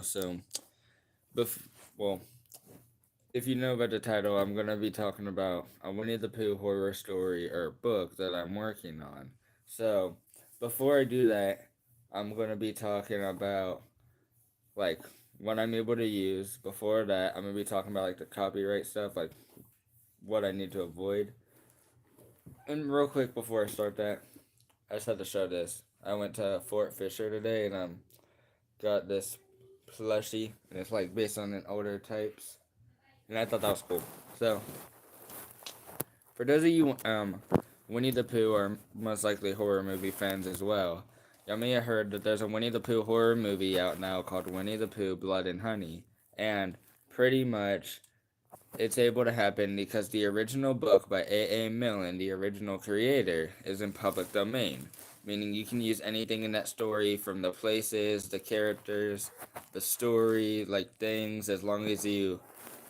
So, bef- well, if you know about the title, I'm gonna be talking about a Winnie the Pooh horror story or book that I'm working on. So, before I do that, I'm gonna be talking about like what I'm able to use. Before that, I'm gonna be talking about like the copyright stuff, like what I need to avoid. And real quick before I start that, I just had to show this. I went to Fort Fisher today and got this plushie, and it's like based on an older types, and I thought that was cool. So, for those of you Winnie the Pooh are most likely horror movie fans as well. Y'all may have heard that there's a Winnie the Pooh horror movie out now called Winnie the Pooh Blood and Honey, and pretty much it's able to happen because the original book by A. Milne, the original creator, is in public domain, meaning you can use anything in that story from the places, the characters, the story, like things, as long as you,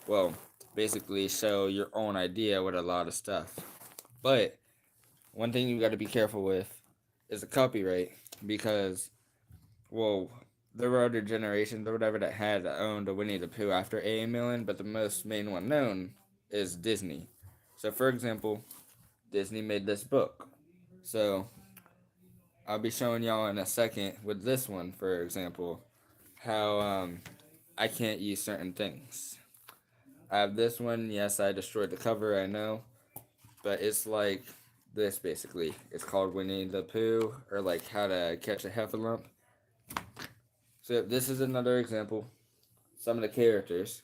well, basically show your own idea with a lot of stuff. But one thing you got to be careful with is the copyright because, well, there were other generations or whatever that had owned a Winnie the Pooh after A. Milne, but the most main one known is Disney. So, for example, Disney made this book. So, I'll be showing y'all in a second with this one, for example, how I can't use certain things. I have this one. Yes, I destroyed the cover, I know, but it's like this basically. It's called Winnie the Pooh, or like How to Catch a Heffalump. So, this is another example. Some of the characters.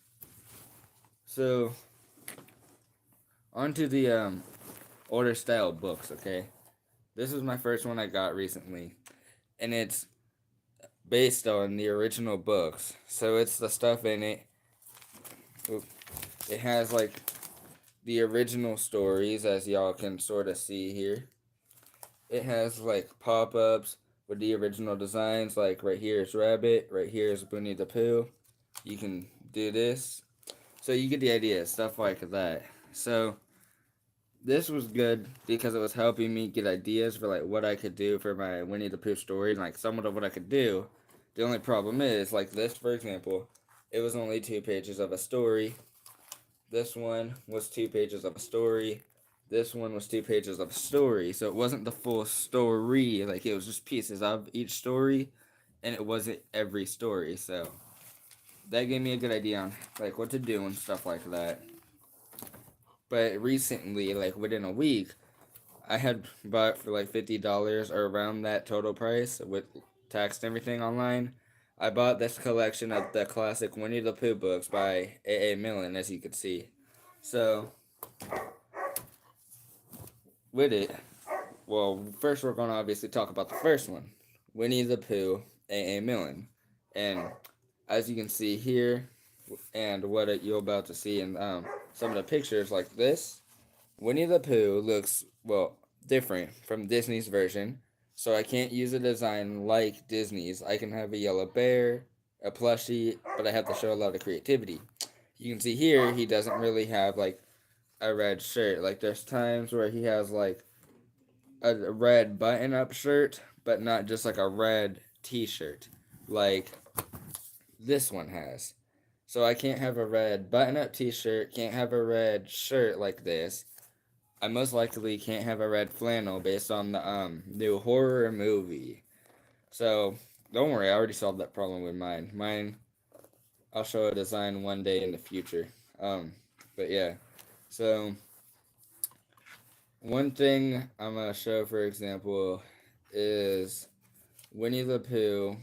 So, onto the older style books, okay? This is my first one I got recently, and it's based on the original books. So, it's the stuff in it. It has like the original stories, as y'all can sort of see here. It has like pop ups with the original designs, like right here is Rabbit, right here is Winnie the Pooh. You can do this. So, you get the idea, stuff like that. So, this was good because it was helping me get ideas for like what I could do for my Winnie the Pooh story and like somewhat of what I could do. The only problem is like this, for example, it was only 2 pages of a story. This one was 2 pages of a story. This one was 2 pages of a story. So it wasn't the full story. Like it was just pieces of each story, and it wasn't every story. So that gave me a good idea on like what to do and stuff like that. But recently, like within a week, I had bought for like $50 or around that total price with tax and everything online. I bought this collection of the classic Winnie the Pooh books by A. Milne, as you can see. So, with it, well, first we're going to obviously talk about the first one Winnie the Pooh, A. Milne. And as you can see here, and what you're about to see in some of the pictures, like this, Winnie the Pooh looks, well, different from Disney's version, so I can't use a design like Disney's. I can have a yellow bear, a plushie, but I have to show a lot of creativity. You can see here, he doesn't really have, like, a red shirt. Like, there's times where he has, like, a red button-up shirt, but not just, like, a red t-shirt, like this one has. So I can't have a red button-up t-shirt, can't have a red shirt like this. I most likely can't have a red flannel based on the new horror movie. So don't worry, I already solved that problem with mine. Mine, I'll show a design one day in the future. But yeah. So one thing I'm gonna show, for example, is Winnie the Pooh.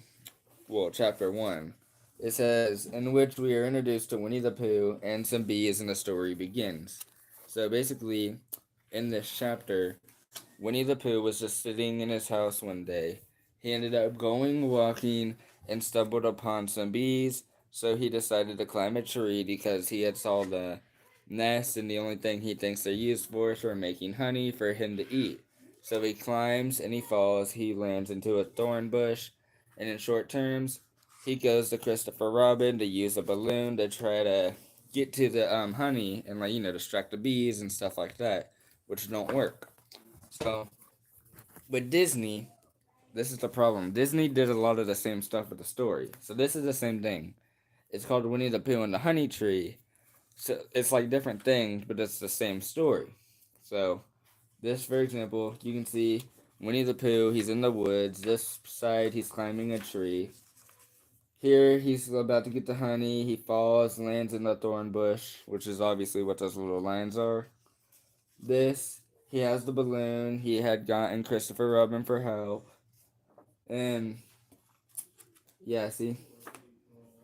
Well, chapter one. It says, in which we are introduced to Winnie the Pooh and some bees, and the story begins. So basically, in this chapter, Winnie the Pooh was just sitting in his house one day. He ended up going walking and stumbled upon some bees, so he decided to climb a tree because he had saw the nest and the only thing he thinks they're used for is for making honey for him to eat. So he climbs and he falls, he lands into a thorn bush, and in short terms, he goes to Christopher Robin to use a balloon to try to get to the honey and like distract the bees and stuff like that, which don't work. So with Disney, this is the problem. Disney did a lot of the same stuff with the story. So this is the same thing. It's called Winnie the Pooh and the Honey Tree. So it's like different things, but it's the same story. So this, for example, you can see Winnie the Pooh. He's in the woods. This side, he's climbing a tree. Here, he's about to get the honey. He falls, lands in the thorn bush, which is obviously what those little lines are. This, he has the balloon. He had gotten Christopher Robin for help. And yeah, see,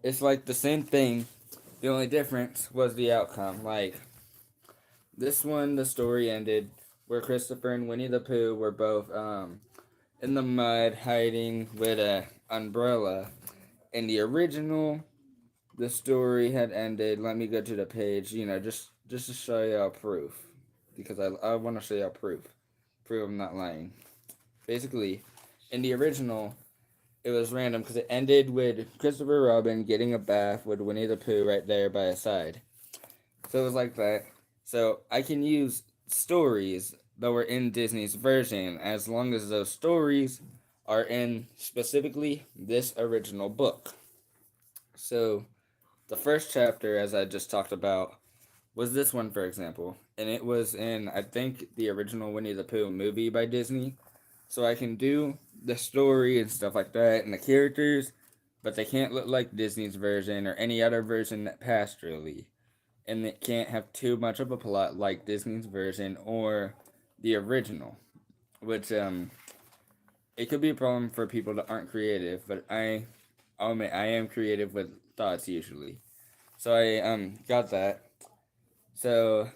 it's like the same thing. The only difference was the outcome. Like this one, the story ended where Christopher and Winnie the Pooh were both in the mud hiding with a umbrella. In the original, the story had ended. Let me go to the page. Just to show y'all proof, because I want to show y'all proof I'm not lying. Basically, in the original, it was random because it ended with Christopher Robin getting a bath with Winnie the Pooh right there by his side. So it was like that. So I can use stories that were in Disney's version as long as those stories are in specifically this original book. So the first chapter, as I just talked about, was this one, for example. And it was in, I think, the original Winnie the Pooh movie by Disney. So I can do the story and stuff like that and the characters, but they can't look like Disney's version or any other version that passed, really. And it can't have too much of a plot like Disney's version or the original, which it could be a problem for people that aren't creative, but I'll admit I am creative with thoughts usually. So I got that. So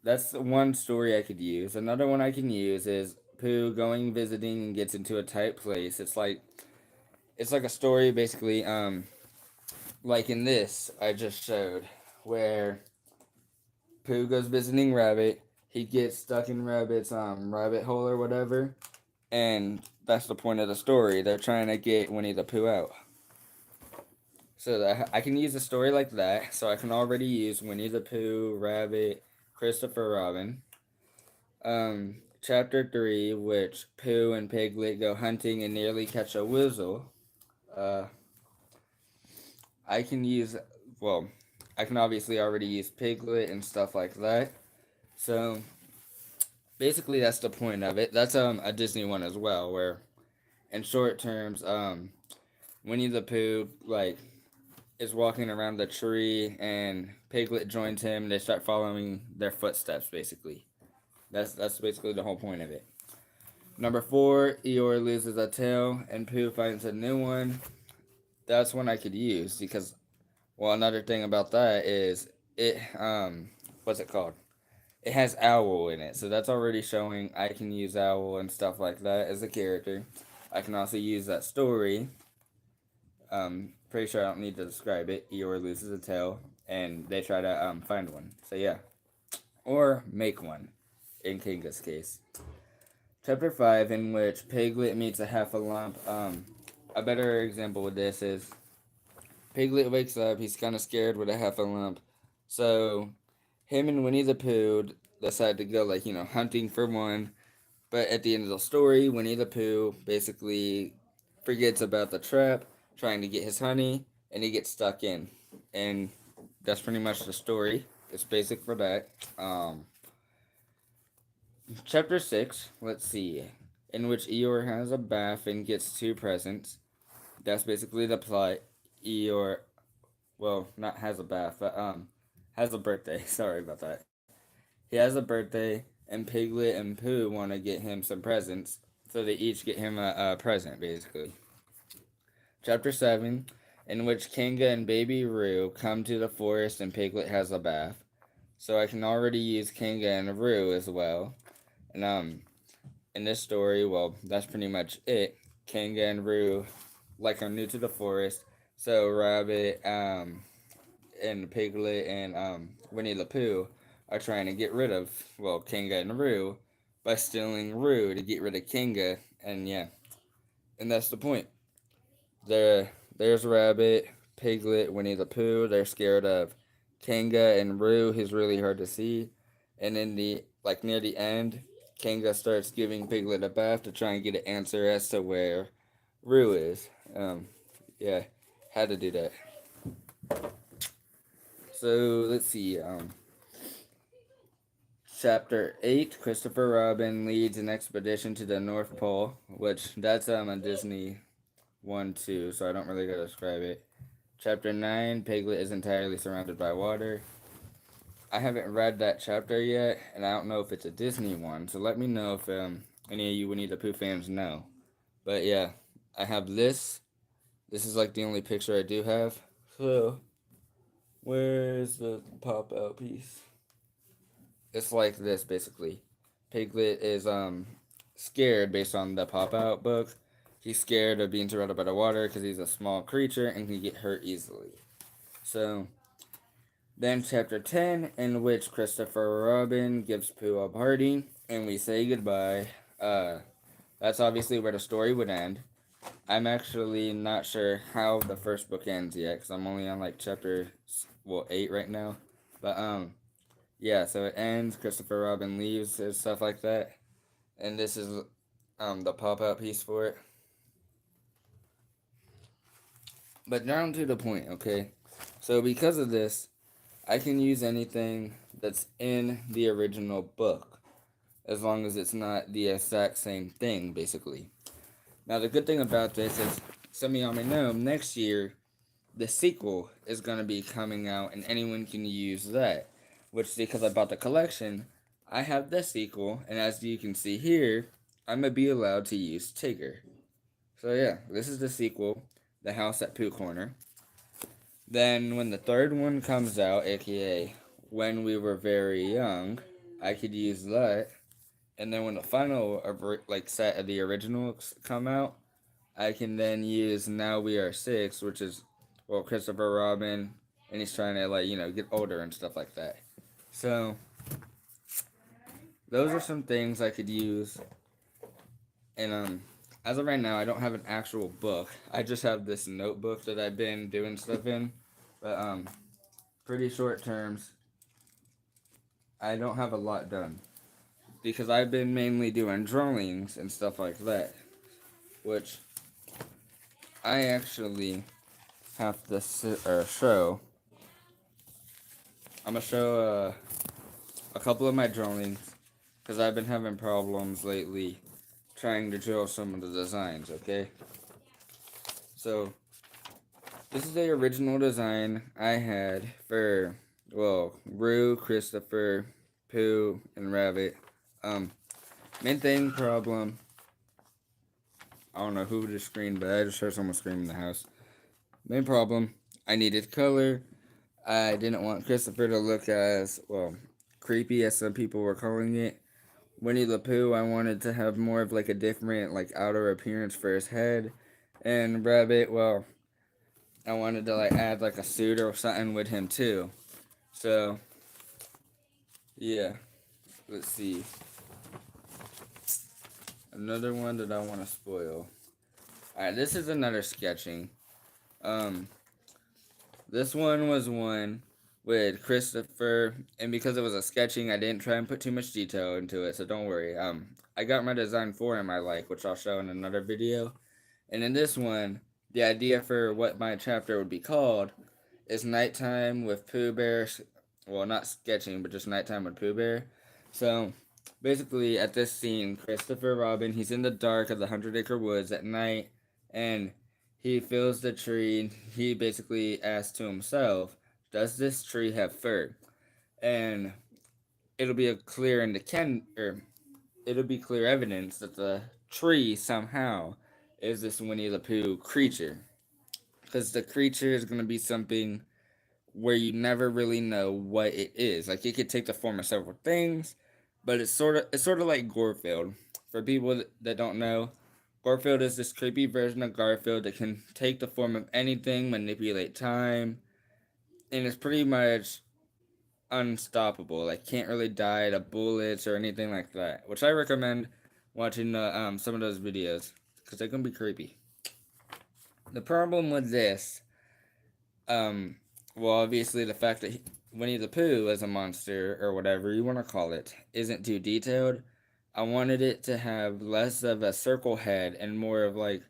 that's one story I could use. Another one I can use is Pooh going visiting and gets into a tight place. It's like a story basically like in this I just showed where Pooh goes visiting Rabbit. He gets stuck in Rabbit's rabbit hole or whatever, and that's the point of the story. They're trying to get Winnie the Pooh out. So that I can use a story like that. So I can already use Winnie the Pooh, Rabbit, Christopher Robin. Chapter 3, which Pooh and Piglet go hunting and nearly catch a weasel. Uh, I can use, well, I can obviously already use Piglet and stuff like that. So basically, that's the point of it. That's a Disney one as well, where in short terms, Winnie the Pooh like is walking around the tree and Piglet joins him. They start following their footsteps, basically. That's basically the whole point of it. Number 4, Eeyore loses a tail and Pooh finds a new one. That's one I could use because, well, another thing about that is it what's it called? It has Owl in it, so that's already showing I can use Owl and stuff like that as a character. I can also use that story. Pretty sure I don't need to describe it. Eeyore loses a tail, and they try to find one. So yeah, or make one, in Kinga's case. Chapter 5, in which Piglet meets a half a lump. A better example with this is Piglet wakes up. He's kind of scared with a half a lump, so him and Winnie the Pooh decide to go hunting for one. But at the end of the story, Winnie the Pooh basically forgets about the trap, trying to get his honey, and he gets stuck in. And that's pretty much the story. It's basic for that. Chapter 6, let's see, in which Eeyore has a bath and gets 2 presents. That's basically the plot. Eeyore, well, not has a bath, but has a birthday. Sorry about that. He has a birthday, and Piglet and Pooh want to get him some presents, so they each get him a present, basically. Chapter 7, in which Kanga and Baby Roo come to the forest and Piglet has a bath. So I can already use Kanga and Roo as well. And in this story, well, that's pretty much it. Kanga and Roo are new to the forest, so Rabbit and Piglet and Winnie the Pooh are trying to get rid of, well, Kanga and Roo by stealing Roo to get rid of Kanga, and yeah, and that's the point. There's Rabbit, Piglet, Winnie the Pooh. They're scared of Kanga and Roo, who's really hard to see, and in the near the end, Kanga starts giving Piglet a bath to try and get an answer as to where Rue is. Yeah, had to do that. So let's see. Chapter 8, Christopher Robin leads an expedition to the North Pole, which that's a Disney one too, so I don't really gotta describe it. Chapter 9, Piglet is entirely surrounded by water. I haven't read that chapter yet, and I don't know if it's a Disney one, so let me know if any of you Winnie-the-Pooh fans know. But yeah, I have this. This is like the only picture I do have. So, where's the pop-out piece? It's like this, basically. Piglet is scared based on the pop-out book. He's scared of being surrounded by the water because he's a small creature and can get hurt easily. So, then chapter 10, in which Christopher Robin gives Pooh a party, and we say goodbye. That's obviously where the story would end. I'm actually not sure how the first book ends yet, because I'm only on like chapter, 8 right now. But, yeah, so it ends, Christopher Robin leaves and stuff like that. And this is, the pop-out piece for it. But down to the point, okay? So because of this, I can use anything that's in the original book, as long as it's not the exact same thing, basically. Now, the good thing about this is, some of y'all may know, next year, the sequel is going to be coming out, and anyone can use that. Which, because I bought the collection, I have the sequel, and as you can see here, I'm going to be allowed to use Tigger. So yeah, this is the sequel, The House at Pooh Corner. Then when the third one comes out, aka When We Were Very Young, I could use that. And then when the final set of the originals come out, I can then use Now We Are Six, which is Christopher Robin, and he's trying to get older and stuff like that. So those are some things I could use. And as of right now, I don't have an actual book. I just have this notebook that I've been doing stuff in. But pretty short terms, I don't have a lot done. Because I've been mainly doing drawings and stuff like that. Which I actually have to show. I'm going to show a couple of my drawings. Because I've been having problems lately trying to draw some of the designs, okay? So, this is the original design I had for, Rue, Christopher, Pooh, and Rabbit. Main thing problem, I don't know who just screamed, but I just heard someone scream in the house. Main problem, I needed color. I didn't want Christopher to look as, creepy as some people were calling it. Winnie-the-Pooh, I wanted to have more of a different outer appearance for his head. And Rabbit, I wanted to add a suit or something with him too. So yeah, let's see. Another one that I want to spoil. Alright, this is another sketching. This one was one with Christopher, and because it was a sketching, I didn't try and put too much detail into it, so don't worry. I got my design for him which I'll show in another video. And in this one, the idea for what my chapter would be called is Nighttime with Pooh Bear. Well, not sketching, but just Nighttime with Pooh Bear. So, basically, at this scene, Christopher Robin, he's in the dark of the 100-acre woods at night, and he feels the tree. He basically asks to himself, does this tree have fur? And it'll be it'll be clear evidence that the tree somehow is this Winnie the Pooh creature. Because the creature is going to be something where you never really know what it is. It could take the form of several things, but it's sort of like Garfield. For people that don't know, Garfield is this creepy version of Garfield that can take the form of anything, manipulate time, and it's pretty much unstoppable. Can't really die to bullets or anything like that. Which I recommend watching some of those videos because they can be creepy. The problem with this, obviously the fact that Winnie the Pooh as a monster or whatever you want to call it isn't too detailed. I wanted it to have less of a circle head and more of like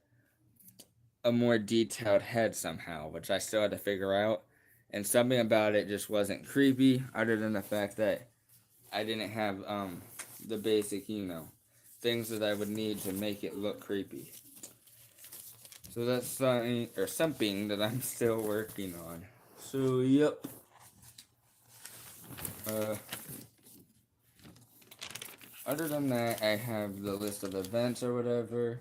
a more detailed head somehow, which I still had to figure out. And something about it just wasn't creepy, other than the fact that I didn't have the basic, things that I would need to make it look creepy. So that's something that I'm still working on. So yep. Uh, Other than that, I have the list of events or whatever.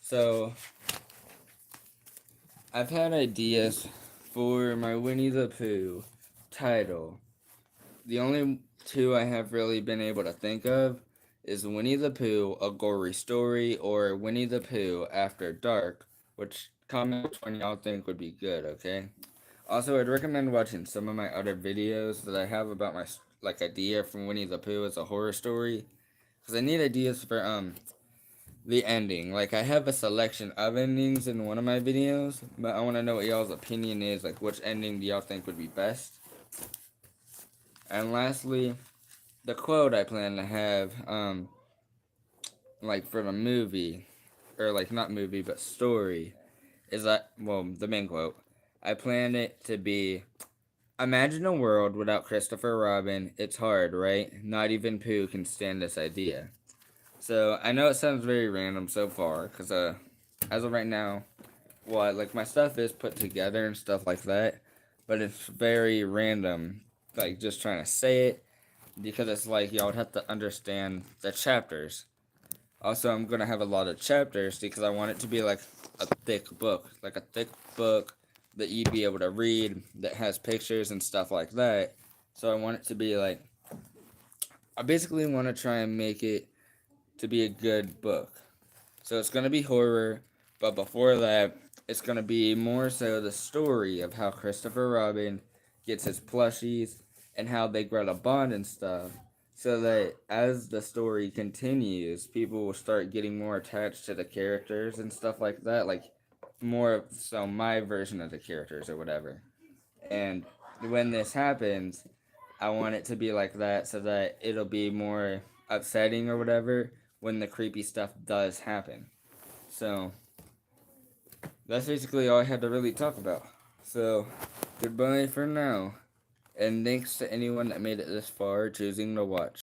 So I've had ideas for my Winnie the Pooh title. The only two I have really been able to think of is Winnie the Pooh, A Gory Story, or Winnie the Pooh After Dark, which comment which one y'all think would be good, okay? Also, I'd recommend watching some of my other videos that I have about my idea from Winnie the Pooh as a horror story, because I need ideas for the ending. Like, I have a selection of endings in one of my videos, but I want to know what y'all's opinion is, like which ending do y'all think would be best? And lastly, the quote I plan to have, like for the movie, or like not movie but story, is that, well, the main quote. I plan it to be, imagine a world without Christopher Robin. It's hard, right? Not even Pooh can stand this idea. So I know it sounds very random so far, cause as of right now, well, like my stuff is put together and stuff like that, but it's very random. Like just trying to say it because it's like y'all would have to understand the chapters. Also, I'm gonna have a lot of chapters because I want it to be like a thick book, that you'd be able to read that has pictures and stuff like that. So I want it to be like, I basically want to try and make it to be a good book. So it's gonna be horror, but before that, it's gonna be more so the story of how Christopher Robin gets his plushies and how they grow to bond and stuff. So that as the story continues, people will start getting more attached to the characters and stuff like that. Like more so my version of the characters or whatever. And when this happens, I want it to be like that so that it'll be more upsetting or whatever when the creepy stuff does happen. So that's basically all I had to really talk about. So goodbye for now. And thanks to anyone that made it this far choosing to watch.